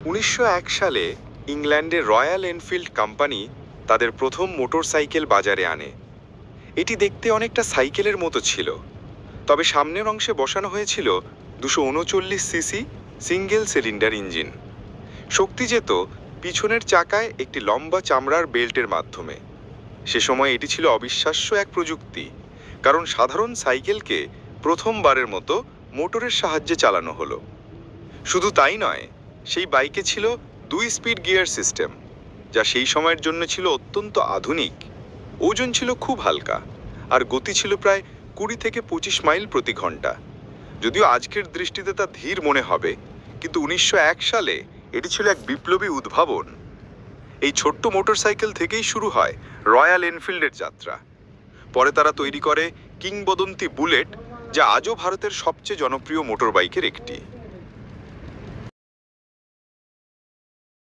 ১৯০১ সালে ইংল্যান্ডের royal Enfield company তাদের প্রথম মোটরসাইকেল বাজারে আনে। এটি দেখতে অনেকটা সাইকেলের মতো ছিল, তবে সামনের অংশে বসানো হয়েছিল ২৩৯ সিসি সিঙ্গেল সিলিন্ডার ইঞ্জিন। শক্তি যেত পিছনের চাকায় একটি লম্বা চামড়ার বেল্টের মাধ্যমে। সে সময় এটি ছিল অবিশ্বাস্য এক প্রযুক্তি, কারণ সাধারণ সাইকেলকে প্রথমবারের মতো মোটরের সাহায্যে চালানো হলো। শুধু তাই নয়, সেই বাইকে ছিল ২ স্পিড গিয়ার সিস্টেম, যা সেই সময়ের জন্য ছিল অত্যন্ত আধুনিক। ওজন ছিল খুব হালকা, আর গতি ছিল প্রায় ২০ থেকে ২৫ মাইল প্রতি ঘন্টা। যদিও আজকের দৃষ্টিতে তা ধীর মনে হবে, কিন্তু ১৯০১ সালে এটি ছিল এক বিপ্লবী উদ্ভাবন। এই ছোট্ট মোটরসাইকেল থেকেই শুরু হয় রয়্যাল এনফিল্ডের যাত্রা। পরে তারা তৈরি করে কিংবদন্তি বুলেট, যা আজও ভারতের সবচেয়ে জনপ্রিয় মোটর বাইকের একটি।